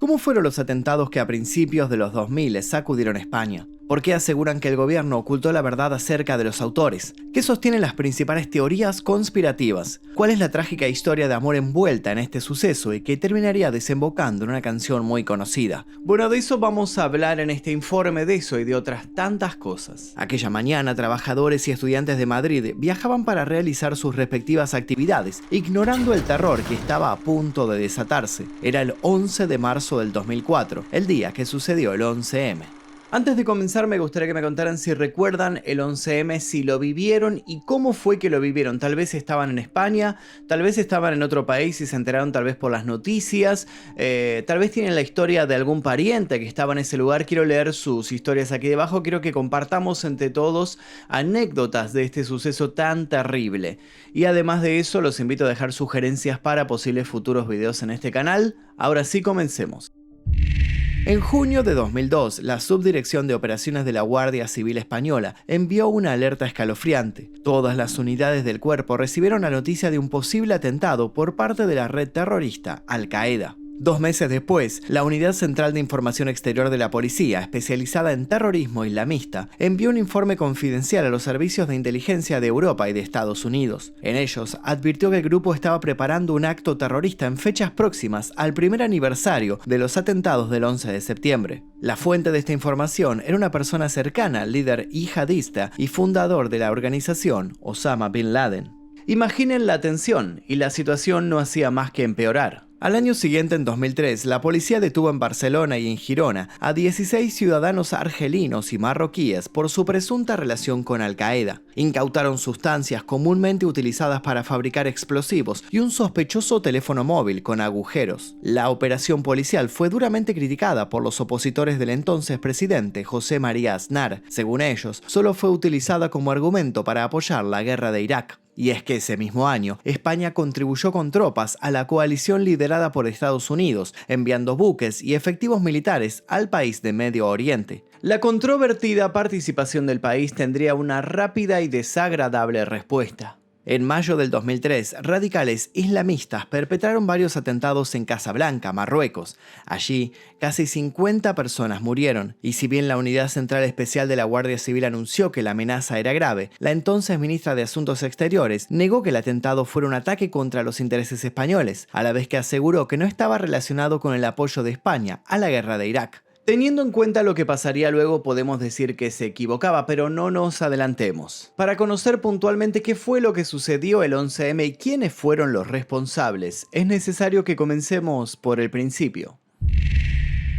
¿Cómo fueron los atentados que a principios de los 2000 sacudieron España? ¿Por qué aseguran que el gobierno ocultó la verdad acerca de los autores? ¿Qué sostienen las principales teorías conspirativas? ¿Cuál es la trágica historia de amor envuelta en este suceso y que terminaría desembocando en una canción muy conocida? Bueno, de eso vamos a hablar en este informe, de eso y de otras tantas cosas. Aquella mañana, trabajadores y estudiantes de Madrid viajaban para realizar sus respectivas actividades, ignorando el terror que estaba a punto de desatarse. Era el 11 de marzo del 2004, el día que sucedió el 11M. Antes de comenzar me gustaría que me contaran si recuerdan el 11M, si lo vivieron y cómo fue que lo vivieron. Tal vez estaban en España, tal vez estaban en otro país y se enteraron tal vez por las noticias, tal vez tienen la historia de algún pariente que estaba en ese lugar. Quiero leer sus historias aquí debajo, quiero que compartamos entre todos anécdotas de este suceso tan terrible. Y además de eso los invito a dejar sugerencias para posibles futuros videos en este canal. Ahora sí, comencemos. En junio de 2002, la Subdirección de Operaciones de la Guardia Civil Española envió una alerta escalofriante. Todas las unidades del cuerpo recibieron la noticia de un posible atentado por parte de la red terrorista Al-Qaeda. 2 meses después, la Unidad Central de Información Exterior de la Policía, especializada en terrorismo islamista, envió un informe confidencial a los servicios de inteligencia de Europa y de Estados Unidos. En ellos, advirtió que el grupo estaba preparando un acto terrorista en fechas próximas al primer aniversario de los atentados del 11 de septiembre. La fuente de esta información era una persona cercana al líder yihadista y fundador de la organización, Osama Bin Laden. Imaginen la tensión, y la situación no hacía más que empeorar. Al año siguiente, en 2003, la policía detuvo en Barcelona y en Girona a 16 ciudadanos argelinos y marroquíes por su presunta relación con Al-Qaeda. Incautaron sustancias comúnmente utilizadas para fabricar explosivos y un sospechoso teléfono móvil con agujeros. La operación policial fue duramente criticada por los opositores del entonces presidente José María Aznar. Según ellos, solo fue utilizada como argumento para apoyar la guerra de Irak. Y es que ese mismo año, España contribuyó con tropas a la coalición liderada por Estados Unidos, enviando buques y efectivos militares al país de Medio Oriente. La controvertida participación del país tendría una rápida y desagradable respuesta. En mayo del 2003, radicales islamistas perpetraron varios atentados en Casablanca, Marruecos. Allí, casi 50 personas murieron, y si bien la Unidad Central Especial de la Guardia Civil anunció que la amenaza era grave, la entonces ministra de Asuntos Exteriores negó que el atentado fuera un ataque contra los intereses españoles, a la vez que aseguró que no estaba relacionado con el apoyo de España a la guerra de Irak. Teniendo en cuenta lo que pasaría luego, podemos decir que se equivocaba, pero no nos adelantemos. Para conocer puntualmente qué fue lo que sucedió el 11M y quiénes fueron los responsables, es necesario que comencemos por el principio.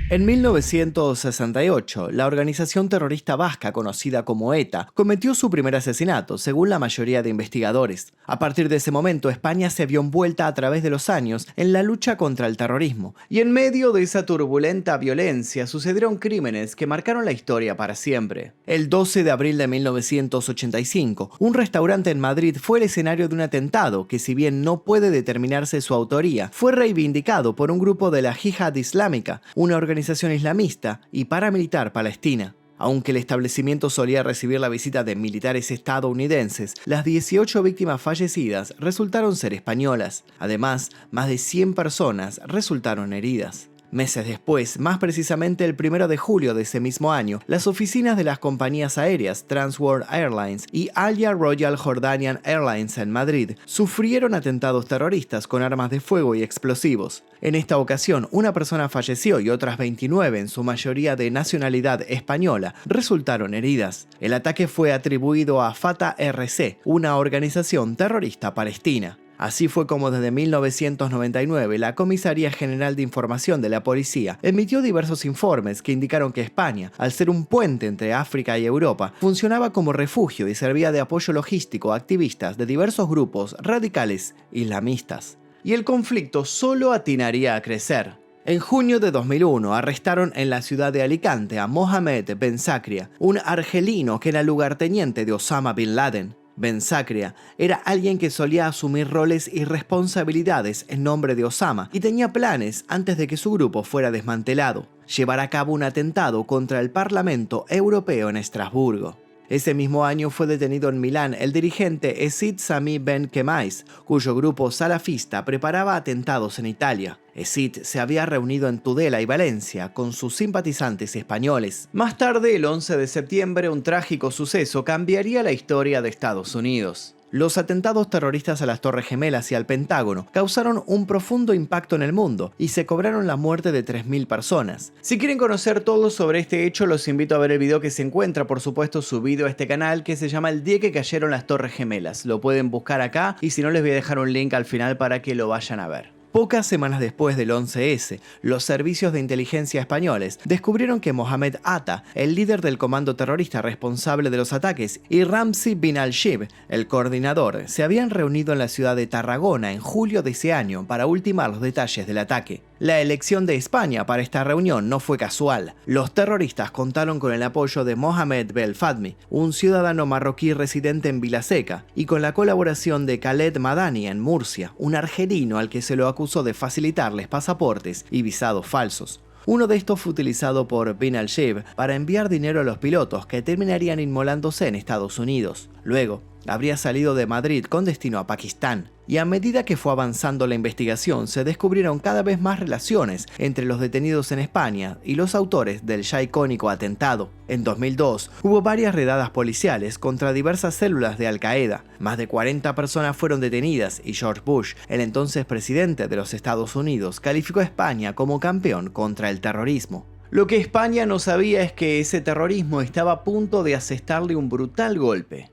En 1968, la organización terrorista vasca conocida como ETA cometió su primer asesinato, según la mayoría de investigadores. A partir de ese momento, España se vio envuelta a través de los años en la lucha contra el terrorismo. Y en medio de esa turbulenta violencia sucedieron crímenes que marcaron la historia para siempre. El 12 de abril de 1985, un restaurante en Madrid fue el escenario de un atentado que, si bien no puede determinarse su autoría, fue reivindicado por un grupo de la Yihad Islámica, una organización islamista y paramilitar palestina. Aunque el establecimiento solía recibir la visita de militares estadounidenses, las 18 víctimas fallecidas resultaron ser españolas. Además, más de 100 personas resultaron heridas. Meses después, más precisamente el 1 de julio de ese mismo año, las oficinas de las compañías aéreas Trans World Airlines y Alia Royal Jordanian Airlines en Madrid sufrieron atentados terroristas con armas de fuego y explosivos. En esta ocasión, una persona falleció y otras 29, en su mayoría de nacionalidad española, resultaron heridas. El ataque fue atribuido a Fatah RC, una organización terrorista palestina. Así fue como desde 1999 la Comisaría General de Información de la Policía emitió diversos informes que indicaron que España, al ser un puente entre África y Europa, funcionaba como refugio y servía de apoyo logístico a activistas de diversos grupos radicales islamistas. Y el conflicto solo atinaría a crecer. En junio de 2001 arrestaron en la ciudad de Alicante a Mohamed Ben Sakria, un argelino que era lugarteniente de Osama Bin Laden. Ben Sakria era alguien que solía asumir roles y responsabilidades en nombre de Osama y tenía planes, antes de que su grupo fuera desmantelado, llevar a cabo un atentado contra el Parlamento Europeo en Estrasburgo. Ese mismo año fue detenido en Milán el dirigente Esid Sami Ben Kemais, cuyo grupo salafista preparaba atentados en Italia. Esid se había reunido en Tudela y Valencia con sus simpatizantes españoles. Más tarde, el 11 de septiembre, un trágico suceso cambiaría la historia de Estados Unidos. Los atentados terroristas a las Torres Gemelas y al Pentágono causaron un profundo impacto en el mundo y se cobraron la muerte de 3.000 personas. Si quieren conocer todo sobre este hecho, los invito a ver el video que se encuentra, por supuesto, subido a este canal, que se llama El día que cayeron las Torres Gemelas. Lo pueden buscar acá y si no, les voy a dejar un link al final para que lo vayan a ver. Pocas semanas después del 11S, los servicios de inteligencia españoles descubrieron que Mohamed Atta, el líder del comando terrorista responsable de los ataques, y Ramzi bin al-Shibh, el coordinador, se habían reunido en la ciudad de Tarragona en julio de ese año para ultimar los detalles del ataque. La elección de España para esta reunión no fue casual. Los terroristas contaron con el apoyo de Mohamed Belfadmi, un ciudadano marroquí residente en Vilaseca, y con la colaboración de Khaled Madani en Murcia, un argelino al que se lo acusó de facilitarles pasaportes y visados falsos. Uno de estos fue utilizado por bin al-Shibh para enviar dinero a los pilotos que terminarían inmolándose en Estados Unidos. Luego, habría salido de Madrid con destino a Pakistán. Y a medida que fue avanzando la investigación, se descubrieron cada vez más relaciones entre los detenidos en España y los autores del ya icónico atentado. En 2002, hubo varias redadas policiales contra diversas células de Al-Qaeda. Más de 40 personas fueron detenidas y George Bush, el entonces presidente de los Estados Unidos, calificó a España como campeón contra el terrorismo. Lo que España no sabía es que ese terrorismo estaba a punto de asestarle un brutal golpe.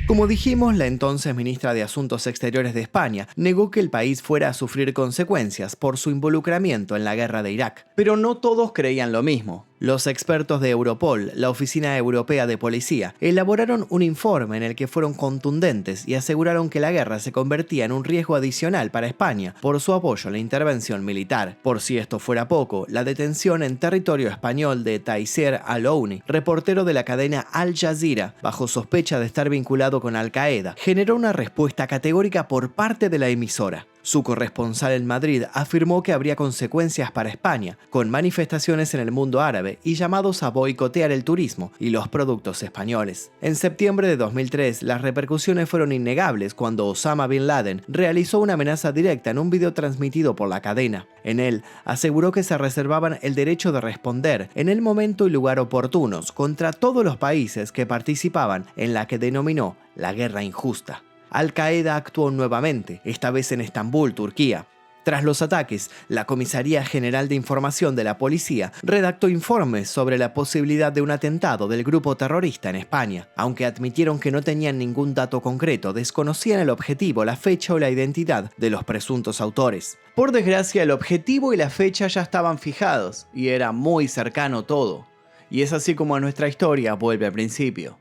Como dijimos, la entonces ministra de Asuntos Exteriores de España negó que el país fuera a sufrir consecuencias por su involucramiento en la guerra de Irak. Pero no todos creían lo mismo. Los expertos de Europol, la Oficina Europea de Policía, elaboraron un informe en el que fueron contundentes y aseguraron que la guerra se convertía en un riesgo adicional para España por su apoyo a la intervención militar. Por si esto fuera poco, la detención en territorio español de Tayseer Al-Ouni, reportero de la cadena Al Jazeera, bajo sospecha de estar vinculado con Al-Qaeda, generó una respuesta categórica por parte de la emisora. Su corresponsal en Madrid afirmó que habría consecuencias para España, con manifestaciones en el mundo árabe y llamados a boicotear el turismo y los productos españoles. En septiembre de 2003, las repercusiones fueron innegables cuando Osama Bin Laden realizó una amenaza directa en un video transmitido por la cadena. En él, aseguró que se reservaban el derecho de responder en el momento y lugar oportunos contra todos los países que participaban en la que denominó la guerra injusta. Al-Qaeda actuó nuevamente, esta vez en Estambul, Turquía. Tras los ataques, la Comisaría General de Información de la Policía redactó informes sobre la posibilidad de un atentado del grupo terrorista en España. Aunque admitieron que no tenían ningún dato concreto, desconocían el objetivo, la fecha o la identidad de los presuntos autores. Por desgracia, el objetivo y la fecha ya estaban fijados, y era muy cercano todo. Y es así como nuestra historia vuelve al principio.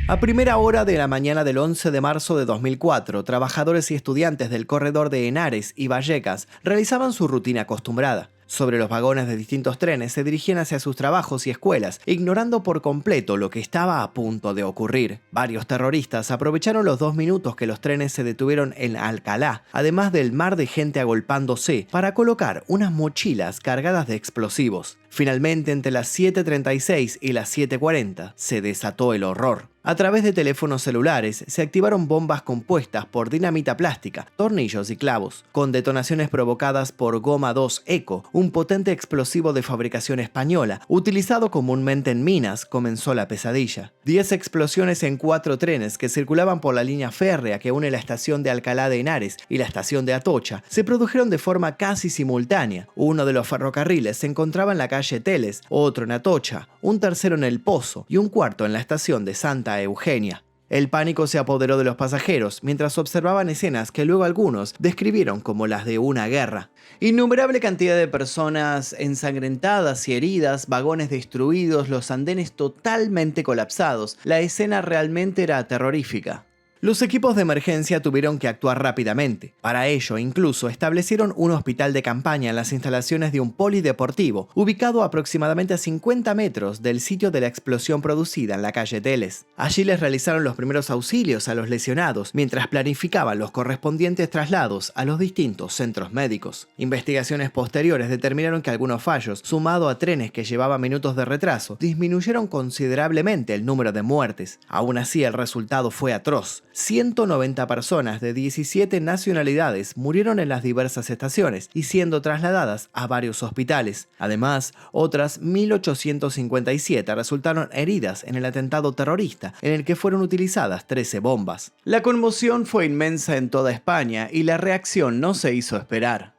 A primera hora de la mañana del 11 de marzo de 2004, trabajadores y estudiantes del corredor de Henares y Vallecas realizaban su rutina acostumbrada. Sobre los vagones de distintos trenes se dirigían hacia sus trabajos y escuelas, ignorando por completo lo que estaba a punto de ocurrir. Varios terroristas aprovecharon los 2 minutos que los trenes se detuvieron en Alcalá, además del mar de gente agolpándose, para colocar unas mochilas cargadas de explosivos. Finalmente, entre las 7:36 y las 7:40, se desató el horror. A través de teléfonos celulares se activaron bombas compuestas por dinamita plástica, tornillos y clavos, con detonaciones provocadas por Goma 2 Eco, un potente explosivo de fabricación española, utilizado comúnmente en minas. Comenzó la pesadilla. 10 explosiones en 4 trenes que circulaban por la línea férrea que une la estación de Alcalá de Henares y la estación de Atocha se produjeron de forma casi simultánea. Uno de los ferrocarriles se encontraba en la calle Teles, otro en Atocha, un tercero en El Pozo y un cuarto en la estación de Santa Eugenia. El pánico se apoderó de los pasajeros mientras observaban escenas que luego algunos describieron como las de una guerra. Innumerable cantidad de personas ensangrentadas y heridas, vagones destruidos, los andenes totalmente colapsados. La escena realmente era terrorífica. Los equipos de emergencia tuvieron que actuar rápidamente. Para ello, incluso establecieron un hospital de campaña en las instalaciones de un polideportivo, ubicado aproximadamente a 50 metros del sitio de la explosión producida en la calle Teles. Allí les realizaron los primeros auxilios a los lesionados, mientras planificaban los correspondientes traslados a los distintos centros médicos. Investigaciones posteriores determinaron que algunos fallos, sumado a trenes que llevaban minutos de retraso, disminuyeron considerablemente el número de muertes. Aún así, el resultado fue atroz. 190 personas de 17 nacionalidades murieron en las diversas estaciones y siendo trasladadas a varios hospitales. Además, otras 1.857 resultaron heridas en el atentado terrorista, en el que fueron utilizadas 13 bombas. La conmoción fue inmensa en toda España y la reacción no se hizo esperar.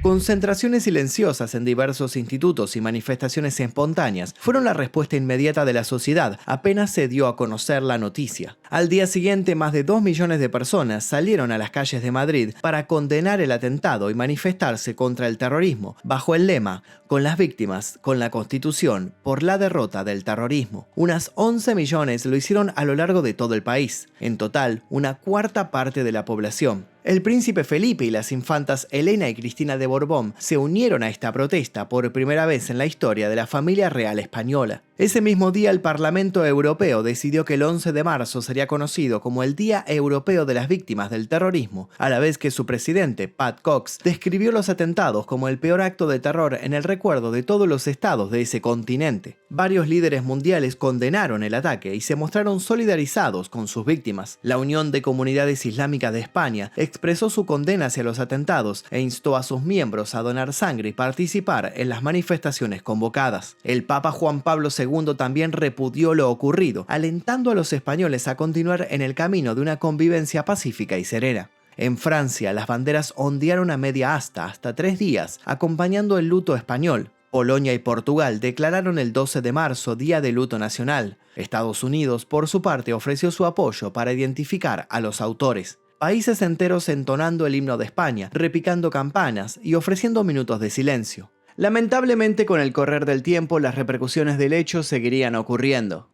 Concentraciones silenciosas en diversos institutos y manifestaciones espontáneas fueron la respuesta inmediata de la sociedad apenas se dio a conocer la noticia. Al día siguiente, más de 2 millones de personas salieron a las calles de Madrid para condenar el atentado y manifestarse contra el terrorismo, bajo el lema "Con las víctimas, con la Constitución, por la derrota del terrorismo". Unas 11 millones lo hicieron a lo largo de todo el país. En total, una cuarta parte de la población. El príncipe Felipe y las infantas Elena y Cristina de Borbón se unieron a esta protesta por primera vez en la historia de la familia real española. Ese mismo día, el Parlamento Europeo decidió que el 11 de marzo sería conocido como el Día Europeo de las Víctimas del Terrorismo, a la vez que su presidente, Pat Cox, describió los atentados como el peor acto de terror en el recuerdo de todos los estados de ese continente. Varios líderes mundiales condenaron el ataque y se mostraron solidarizados con sus víctimas. La Unión de Comunidades Islámicas de España expresó su condena hacia los atentados e instó a sus miembros a donar sangre y participar en las manifestaciones convocadas. El Papa Juan Pablo II también repudió lo ocurrido, alentando a los españoles a continuar en el camino de una convivencia pacífica y serena. En Francia, las banderas ondearon a media asta hasta 3 días, acompañando el luto español. Polonia y Portugal declararon el 12 de marzo Día de Luto Nacional. Estados Unidos, por su parte, ofreció su apoyo para identificar a los autores. Países enteros entonando el himno de España, repicando campanas y ofreciendo minutos de silencio. Lamentablemente, con el correr del tiempo, las repercusiones del hecho seguirían ocurriendo.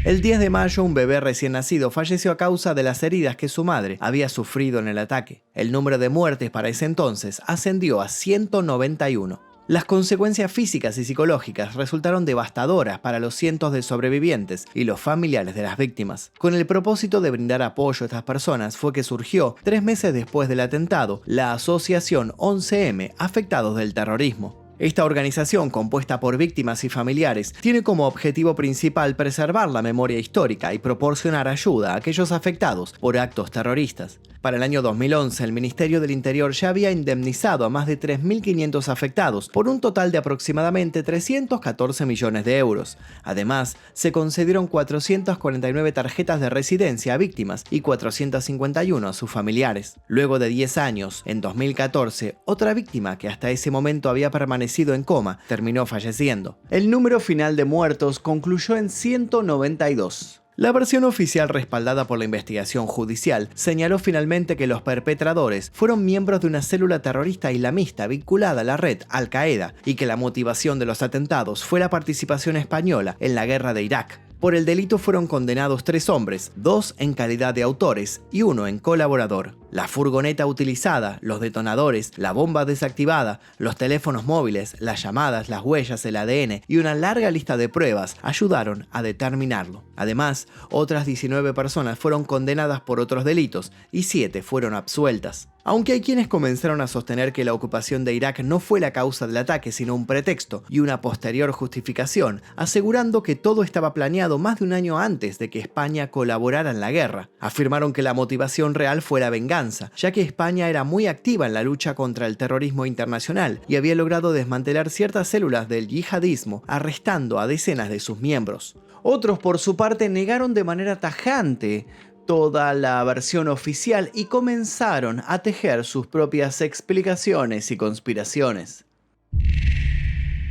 El 10 de mayo, un bebé recién nacido falleció a causa de las heridas que su madre había sufrido en el ataque. El número de muertes para ese entonces ascendió a 191. Las consecuencias físicas y psicológicas resultaron devastadoras para los cientos de sobrevivientes y los familiares de las víctimas. Con el propósito de brindar apoyo a estas personas fue que surgió, 3 meses después del atentado, la Asociación 11M Afectados del Terrorismo. Esta organización, compuesta por víctimas y familiares, tiene como objetivo principal preservar la memoria histórica y proporcionar ayuda a aquellos afectados por actos terroristas. Para el año 2011, el Ministerio del Interior ya había indemnizado a más de 3.500 afectados por un total de aproximadamente 314 millones de euros. Además, se concedieron 449 tarjetas de residencia a víctimas y 451 a sus familiares. Luego de 10 años, en 2014, otra víctima que hasta ese momento había permanecido en coma terminó falleciendo. El número final de muertos concluyó en 192. La versión oficial, respaldada por la investigación judicial, señaló finalmente que los perpetradores fueron miembros de una célula terrorista islamista vinculada a la red Al-Qaeda y que la motivación de los atentados fue la participación española en la guerra de Irak. Por el delito fueron condenados 3 hombres, 2 en calidad de autores y 1 en colaborador. La furgoneta utilizada, los detonadores, la bomba desactivada, los teléfonos móviles, las llamadas, las huellas, el ADN y una larga lista de pruebas ayudaron a determinarlo. Además, otras 19 personas fueron condenadas por otros delitos y 7 fueron absueltas. Aunque hay quienes comenzaron a sostener que la ocupación de Irak no fue la causa del ataque, sino un pretexto y una posterior justificación, asegurando que todo estaba planeado más de un año antes de que España colaborara en la guerra. Afirmaron que la motivación real fue la venganza, ya que España era muy activa en la lucha contra el terrorismo internacional y había logrado desmantelar ciertas células del yihadismo, arrestando a decenas de sus miembros. Otros, por su parte, negaron de manera tajante toda la versión oficial y comenzaron a tejer sus propias explicaciones y conspiraciones.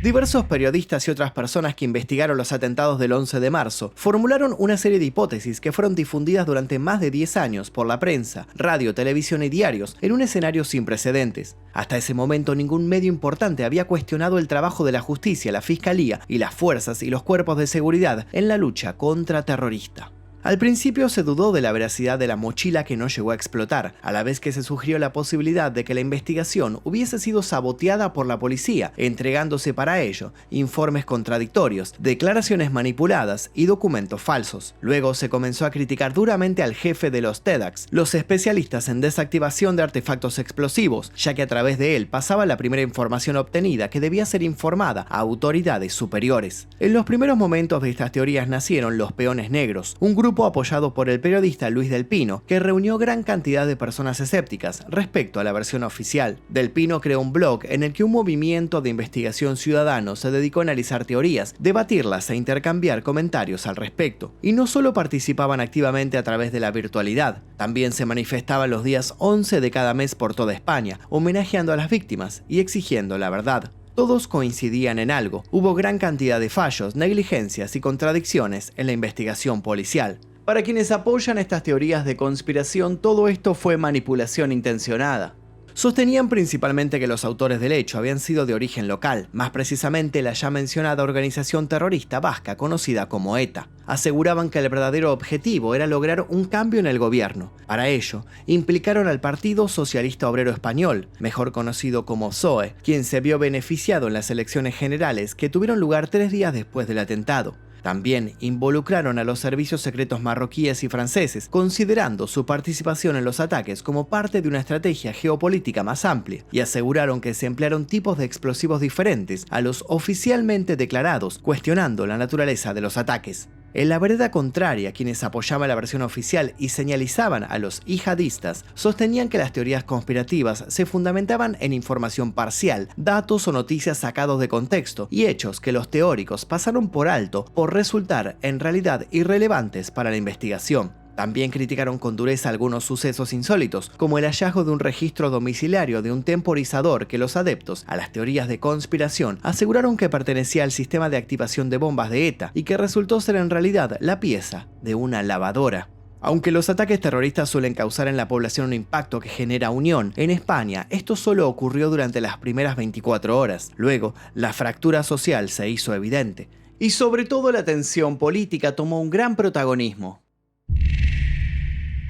Diversos periodistas y otras personas que investigaron los atentados del 11 de marzo formularon una serie de hipótesis que fueron difundidas durante más de 10 años por la prensa, radio, televisión y diarios en un escenario sin precedentes. Hasta ese momento ningún medio importante había cuestionado el trabajo de la justicia, la fiscalía y las fuerzas y los cuerpos de seguridad en la lucha contraterrorista. Al principio se dudó de la veracidad de la mochila que no llegó a explotar, a la vez que se sugirió la posibilidad de que la investigación hubiese sido saboteada por la policía, entregándose para ello informes contradictorios, declaraciones manipuladas y documentos falsos. Luego se comenzó a criticar duramente al jefe de los TEDx, los especialistas en desactivación de artefactos explosivos, ya que a través de él pasaba la primera información obtenida que debía ser informada a autoridades superiores. En los primeros momentos de estas teorías nacieron los Peones Negros, un grupo apoyado por el periodista Luis Del Pino, que reunió gran cantidad de personas escépticas respecto a la versión oficial. Del Pino creó un blog en el que un movimiento de investigación ciudadano se dedicó a analizar teorías, debatirlas e intercambiar comentarios al respecto. Y no solo participaban activamente a través de la virtualidad, también se manifestaban los días 11 de cada mes por toda España, homenajeando a las víctimas y exigiendo la verdad. Todos coincidían en algo: hubo gran cantidad de fallos, negligencias y contradicciones en la investigación policial. Para quienes apoyan estas teorías de conspiración, todo esto fue manipulación intencionada. Sostenían principalmente que los autores del hecho habían sido de origen local, más precisamente la ya mencionada organización terrorista vasca conocida como ETA. Aseguraban que el verdadero objetivo era lograr un cambio en el gobierno. Para ello, implicaron al Partido Socialista Obrero Español, mejor conocido como PSOE, quien se vio beneficiado en las elecciones generales que tuvieron lugar 3 días después del atentado. También involucraron a los servicios secretos marroquíes y franceses, considerando su participación en los ataques como parte de una estrategia geopolítica más amplia, y aseguraron que se emplearon tipos de explosivos diferentes a los oficialmente declarados, cuestionando la naturaleza de los ataques. En la vereda contraria, quienes apoyaban la versión oficial y señalizaban a los yihadistas, sostenían que las teorías conspirativas se fundamentaban en información parcial, datos o noticias sacados de contexto y hechos que los teóricos pasaron por alto por resultar en realidad irrelevantes para la investigación. También criticaron con dureza algunos sucesos insólitos, como el hallazgo de un registro domiciliario de un temporizador que los adeptos a las teorías de conspiración aseguraron que pertenecía al sistema de activación de bombas de ETA y que resultó ser en realidad la pieza de una lavadora. Aunque los ataques terroristas suelen causar en la población un impacto que genera unión, en España esto solo ocurrió durante las primeras 24 horas. Luego, la fractura social se hizo evidente. Y sobre todo la tensión política tomó un gran protagonismo.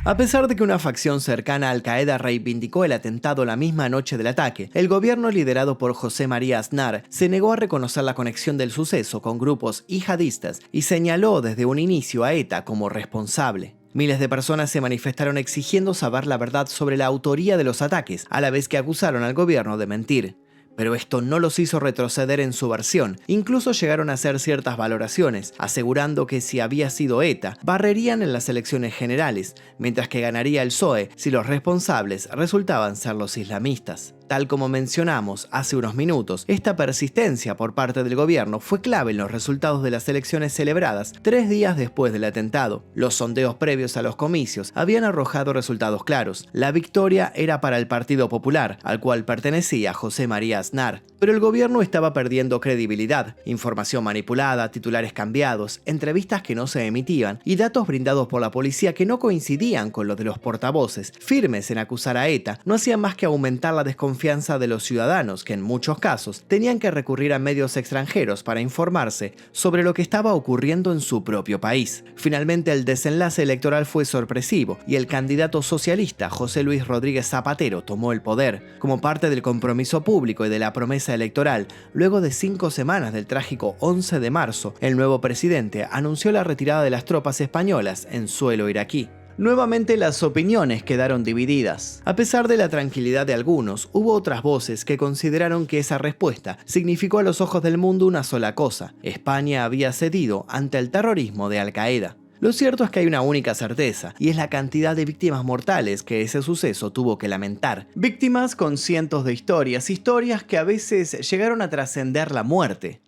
A pesar de que una facción cercana a Al-Qaeda reivindicó el atentado la misma noche del ataque, el gobierno liderado por José María Aznar se negó a reconocer la conexión del suceso con grupos yihadistas y señaló desde un inicio a ETA como responsable. Miles de personas se manifestaron exigiendo saber la verdad sobre la autoría de los ataques, a la vez que acusaron al gobierno de mentir. Pero esto no los hizo retroceder en su versión, incluso llegaron a hacer ciertas valoraciones, asegurando que si había sido ETA, barrerían en las elecciones generales, mientras que ganaría el PSOE si los responsables resultaban ser los islamistas. Tal como mencionamos hace unos minutos, esta persistencia por parte del gobierno fue clave en los resultados de las elecciones celebradas 3 días después del atentado. Los sondeos previos a los comicios habían arrojado resultados claros. La victoria era para el Partido Popular, al cual pertenecía José María Aznar. Pero el gobierno estaba perdiendo credibilidad, información manipulada, titulares cambiados, entrevistas que no se emitían y datos brindados por la policía que no coincidían con los de los portavoces, firmes en acusar a ETA, no hacían más que aumentar la desconfianza de los ciudadanos que en muchos casos tenían que recurrir a medios extranjeros para informarse sobre lo que estaba ocurriendo en su propio país. Finalmente el desenlace electoral fue sorpresivo y el candidato socialista José Luis Rodríguez Zapatero tomó el poder. Como parte del compromiso público y de la promesa electoral, luego de 5 semanas del trágico 11 de marzo, el nuevo presidente anunció la retirada de las tropas españolas en suelo iraquí. Nuevamente las opiniones quedaron divididas. A pesar de la tranquilidad de algunos, hubo otras voces que consideraron que esa respuesta significó a los ojos del mundo una sola cosa: España había cedido ante el terrorismo de Al-Qaeda. Lo cierto es que hay una única certeza, y es la cantidad de víctimas mortales que ese suceso tuvo que lamentar. Víctimas con cientos de historias que a veces llegaron a trascender la muerte.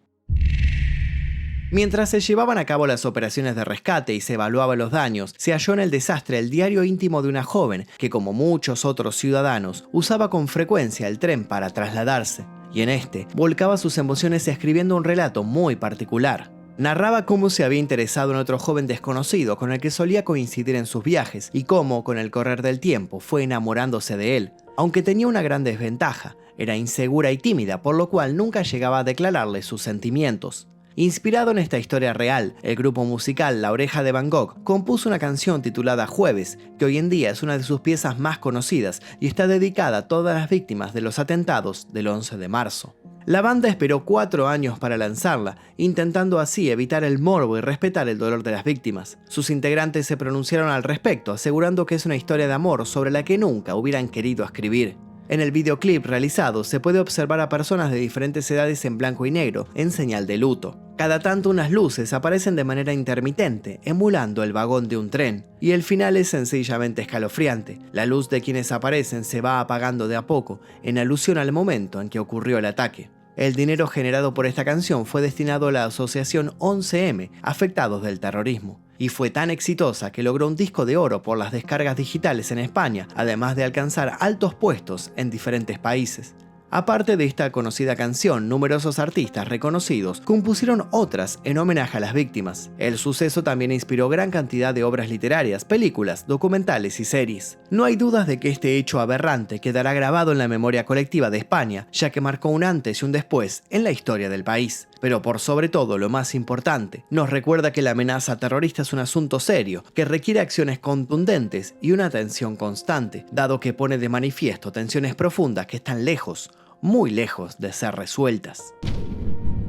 Mientras se llevaban a cabo las operaciones de rescate y se evaluaban los daños, se halló en el desastre el diario íntimo de una joven que, como muchos otros ciudadanos, usaba con frecuencia el tren para trasladarse, y en este volcaba sus emociones escribiendo un relato muy particular. Narraba cómo se había interesado en otro joven desconocido con el que solía coincidir en sus viajes y cómo, con el correr del tiempo, fue enamorándose de él, aunque tenía una gran desventaja: era insegura y tímida, por lo cual nunca llegaba a declararle sus sentimientos. Inspirado en esta historia real, el grupo musical La Oreja de Van Gogh compuso una canción titulada Jueves, que hoy en día es una de sus piezas más conocidas y está dedicada a todas las víctimas de los atentados del 11 de marzo. La banda esperó 4 años para lanzarla, intentando así evitar el morbo y respetar el dolor de las víctimas. Sus integrantes se pronunciaron al respecto, asegurando que es una historia de amor sobre la que nunca hubieran querido escribir. En el videoclip realizado se puede observar a personas de diferentes edades en blanco y negro, en señal de luto. Cada tanto unas luces aparecen de manera intermitente, emulando el vagón de un tren, y el final es sencillamente escalofriante. La luz de quienes aparecen se va apagando de a poco, en alusión al momento en que ocurrió el ataque. El dinero generado por esta canción fue destinado a la asociación 11M, afectados del terrorismo, y fue tan exitosa que logró un disco de oro por las descargas digitales en España, además de alcanzar altos puestos en diferentes países. Aparte de esta conocida canción, numerosos artistas reconocidos compusieron otras en homenaje a las víctimas. El suceso también inspiró gran cantidad de obras literarias, películas, documentales y series. No hay dudas de que este hecho aberrante quedará grabado en la memoria colectiva de España, ya que marcó un antes y un después en la historia del país. Pero por sobre todo, lo más importante, nos recuerda que la amenaza terrorista es un asunto serio, que requiere acciones contundentes y una atención constante, dado que pone de manifiesto tensiones profundas que están lejos, muy lejos de ser resueltas.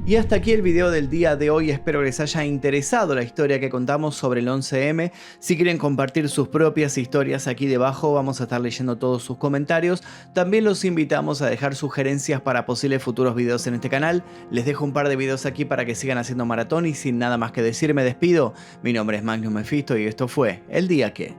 Y hasta aquí el video del día de hoy, espero que les haya interesado la historia que contamos sobre el 11M. Si quieren compartir sus propias historias, aquí debajo vamos a estar leyendo todos sus comentarios. También los invitamos a dejar sugerencias para posibles futuros videos en este canal. Les dejo un par de videos aquí para que sigan haciendo maratón y sin nada más que decir me despido. Mi nombre es Magnus Mephisto y esto fue El Día Que...